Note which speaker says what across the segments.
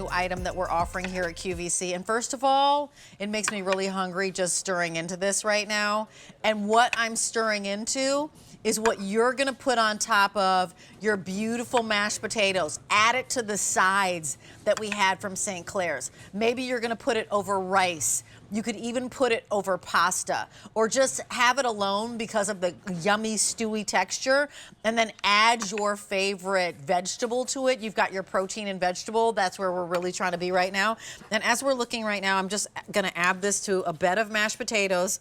Speaker 1: new item that we're offering here at QVC. And first of all, it makes me really hungry just stirring into this right now. And what I'm stirring into is what you're gonna put on top of your beautiful mashed potatoes. Add it to the sides that we had from St. Clair's. Maybe you're gonna put it over rice. You could even put it over pasta, or just have it alone because of the yummy stewy texture, and then add your favorite vegetable to it. You've got your protein and vegetable. That's where we're really trying to be right now. And as we're looking right now, I'm just gonna add this to a bed of mashed potatoes.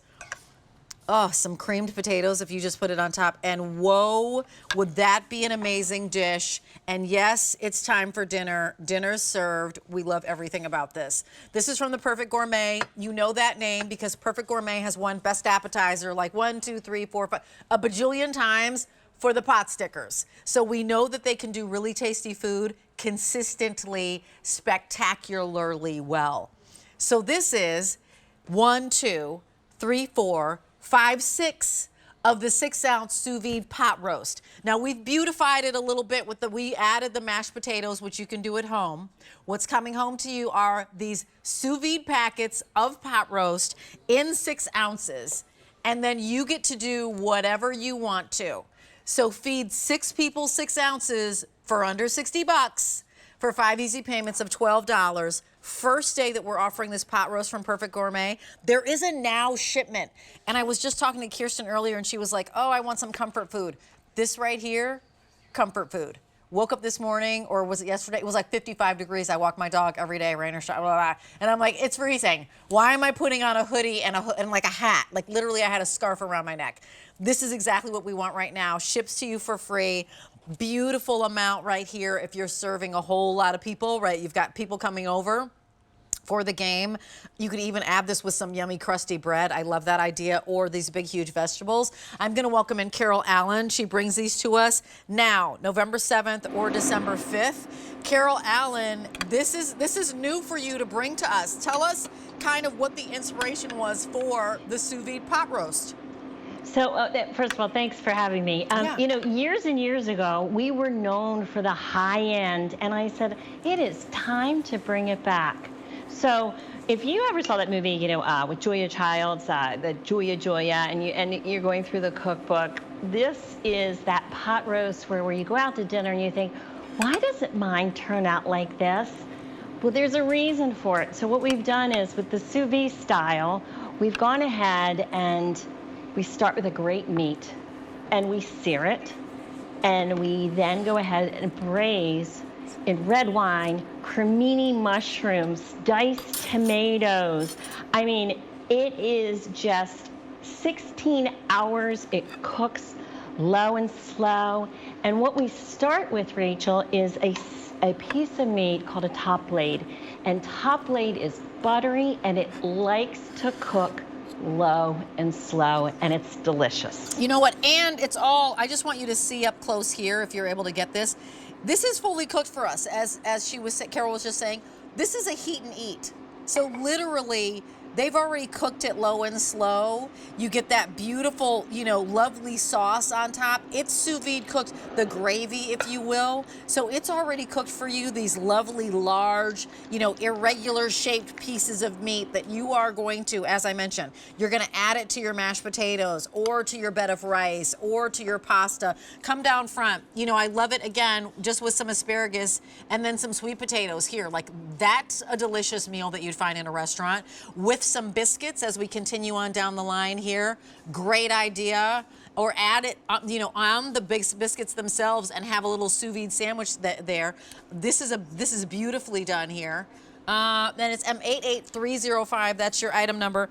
Speaker 1: Oh, some creamed potatoes if you just put it on top. And whoa, would that be an amazing dish? And yes, it's time for dinner. Dinner's served. We love everything about this. This is from the Perfect Gourmet. You know that name because Perfect Gourmet has won Best Appetizer like 1, 2, 3, 4, 5, a bajillion times for the pot stickers. So we know that they can do really tasty food consistently, spectacularly well. So this is 1, 2, 3, 4, 5, 6 of the 6-ounce sous vide pot roast. Now we've beautified it a little bit with we added the mashed potatoes, which you can do at home. What's coming home to you are these sous vide packets of pot roast in 6 ounces. And then you get to do whatever you want to. So feed 6 people 6 ounces for under 60 bucks for 5 easy payments of $12. First day that we're offering this pot roast from Perfect Gourmet. There is a now shipment. And I was just talking to Kirsten earlier and she was like, oh, I want some comfort food. This right here, comfort food. Woke up this morning, or was it yesterday? It was like 55 degrees. I walk my dog every day, rain or shine, blah, blah, blah. And I'm like, it's freezing. Why am I putting on a hoodie and like a hat? Like literally I had a scarf around my neck. This is exactly what we want right now. Ships to you for free. Beautiful amount right here if you're serving a whole lot of people, right? You've got people coming over for the game. You could even add this with some yummy crusty bread. I love that idea, or these big huge vegetables. I'm gonna welcome in Carol Allen. She brings these to us now, November 7th or December 5th. Carol Allen, this is new for you to bring to us. Tell us kind of what the inspiration was for the sous vide pot roast.
Speaker 2: So first of all, thanks for having me.
Speaker 1: Yeah.
Speaker 2: You know, years and years ago, we were known for the high end, and I said, it is time to bring it back. So if you ever saw that movie, you know, with Julia Childs, the Julia, and you're going through the cookbook, this is that pot roast where you go out to dinner and you think, why doesn't mine turn out like this? Well, there's a reason for it. So what we've done is, with the sous vide style, we've gone ahead and we start with a great meat, and we sear it, and we then go ahead and braise in red wine, cremini mushrooms, diced tomatoes. I mean, it is just 16 hours. It cooks low and slow. And what we start with, Rachel, is a piece of meat called a top blade. And top blade is buttery, and it likes to cook low and slow, and it's delicious.
Speaker 1: You know what, and it's all, I just want you to see up close here if you're able to get this. This is fully cooked for us, as Carol was just saying. This is a heat and eat. So literally, they've already cooked it low and slow. You get that beautiful, you know, lovely sauce on top. It's sous vide cooked, the gravy, if you will. So it's already cooked for you, these lovely, large, you know, irregular shaped pieces of meat that you are going to, as I mentioned, you're gonna add it to your mashed potatoes or to your bed of rice or to your pasta. Come down front. You know, I love it, again, just with some asparagus and then some sweet potatoes here. Like, that's a delicious meal that you'd find in a restaurant with some biscuits as we continue on down the line here. Great idea. Or add it, you know, on the biscuits themselves and have a little sous vide sandwich there. This is beautifully done here. Then it's M88305. That's your item number.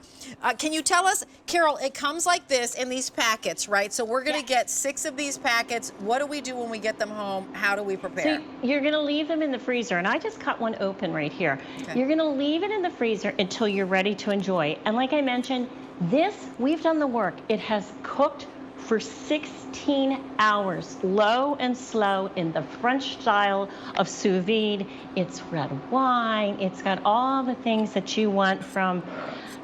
Speaker 1: Can you tell us, Carol? It comes like this in these packets, right? So we're gonna get 6 of these packets. What do we do when we get them home? How do we prepare?
Speaker 2: So you're gonna leave them in the freezer, and I just cut one open right here. Okay. You're gonna leave it in the freezer until you're ready to enjoy. And like I mentioned, we've done the work. It has cooked for 16 hours, low and slow, in the French style of sous vide. It's red wine. It's got all the things that you want from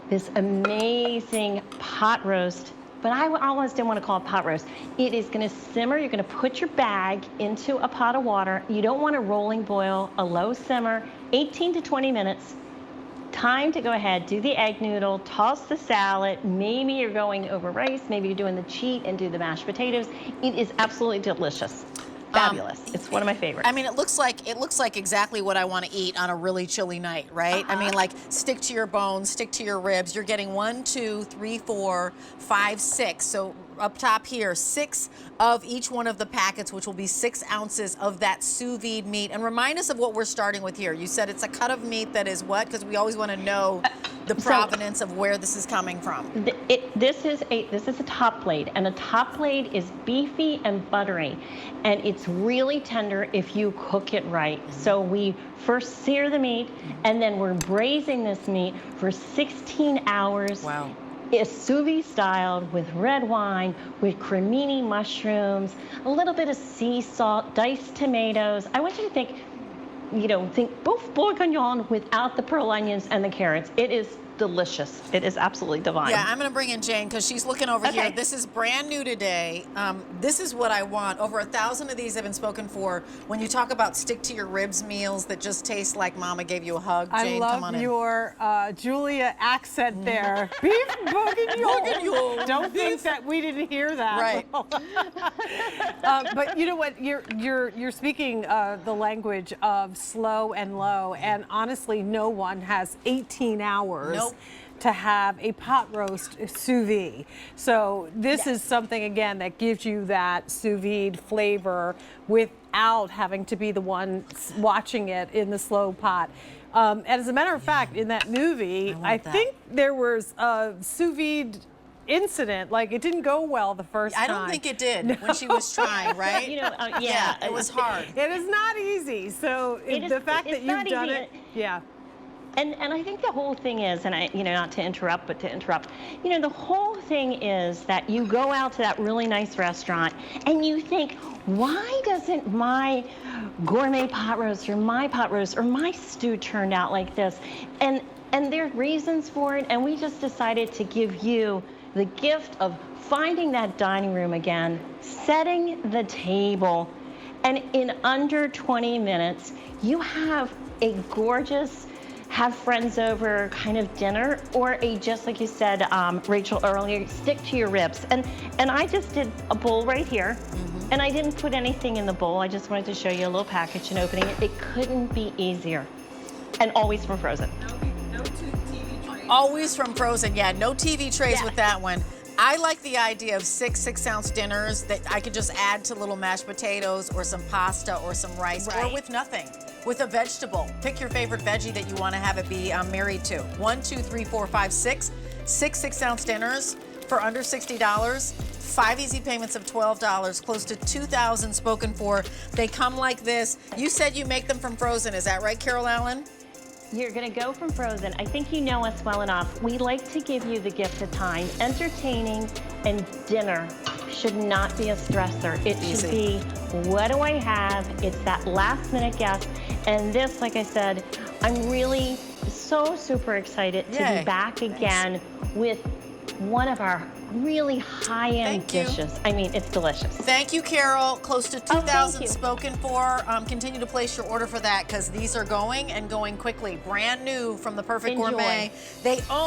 Speaker 2: this amazing pot roast. But I almost didn't want to call it pot roast. It is going to simmer. You're going to put your bag into a pot of water. You don't want a rolling boil, a low simmer. 18 to 20 minutes. Time to go ahead, do the egg noodle, toss the salad. Maybe you're going over rice, maybe you're doing the cheat and do the mashed potatoes. It is absolutely delicious. Fabulous. It's one of my favorites.
Speaker 1: I mean, it looks like exactly what I want to eat on a really chilly night, right? I mean, like, stick to your bones, stick to your ribs. You're getting 1, 2, 3, 4, 5, 6. So up top here, 6 of each one of the packets, which will be 6 ounces of that sous vide meat. And remind us of what we're starting with here. You said it's a cut of meat that is what? Because we always want to know the provenance of where this is coming from.
Speaker 2: This is a top plate, and a top plate is beefy and buttery, and it's really tender if you cook it right. So we first sear the meat, and then we're braising this meat for 16 hours.
Speaker 1: Wow.
Speaker 2: It's sous vide styled with red wine, with cremini mushrooms, a little bit of sea salt, diced tomatoes. I want you to think both bourguignon without the pearl onions and the carrots. It is delicious. It is absolutely divine.
Speaker 1: Yeah, I'm going to bring in Jane because she's looking over here. This is brand new today. This is what I want. Over 1,000 of these have been spoken for. When you talk about stick to your ribs meals that just taste like Mama gave you a hug, Jane, come on in.
Speaker 3: I love your Julia accent there. Beef bourguignon. Don't think that we didn't hear that.
Speaker 1: Right.
Speaker 3: But you know what? You're speaking the language of slow and low, and honestly, no one has 18 hours.
Speaker 1: Nope.
Speaker 3: To have a pot roast sous vide. So this is something, again, that gives you that sous vide flavor without having to be the one watching it in the slow pot. And as a matter of fact, in that movie, I think there was a sous vide incident. Like, it didn't go well the first time.
Speaker 1: I don't think it did when she was trying, right? Yeah, it was hard.
Speaker 3: It is not easy. So the fact that you've done it, yeah.
Speaker 2: And I think the whole thing is, and not to interrupt, but to interrupt, the whole thing is that you go out to that really nice restaurant and you think, why doesn't my gourmet pot roast or my pot roast or my stew turned out like this? And there are reasons for it, and we just decided to give you the gift of finding that dining room again, setting the table, and in under 20 minutes, you have a gorgeous have friends over kind of dinner, or just like you said, Rachel, earlier, stick to your ribs. And I just did a bowl right here, and I didn't put anything in the bowl. I just wanted to show you a little package and opening it. It couldn't be easier. And always from frozen.
Speaker 3: No TV trays.
Speaker 1: Always from frozen, yeah, no TV trays with that one. I like the idea of 6 ounce dinners that I could just add to little mashed potatoes or some pasta or some rice or with nothing. With a vegetable. Pick your favorite veggie that you want to have it be married to. 1, 2, 3, 4, 5, 6. 6 ounce dinners for under $60. 5 easy payments of $12. Close to 2,000 spoken for. They come like this. You said you make them from frozen. Is that right, Carol Allen?
Speaker 2: You're going to go from frozen. I think you know us well enough. We like to give you the gift of time. Entertaining and dinner should not be a stressor. It should be, what do I have? It's that last minute guess. And this, like I said, I'm really so super excited to be back again with one of our really high-end dishes. I mean, it's delicious.
Speaker 1: Thank you, Carol. Close to 2,000 spoken for. Continue to place your order for that because these are going and going quickly. Brand new from the Perfect Gourmet. They own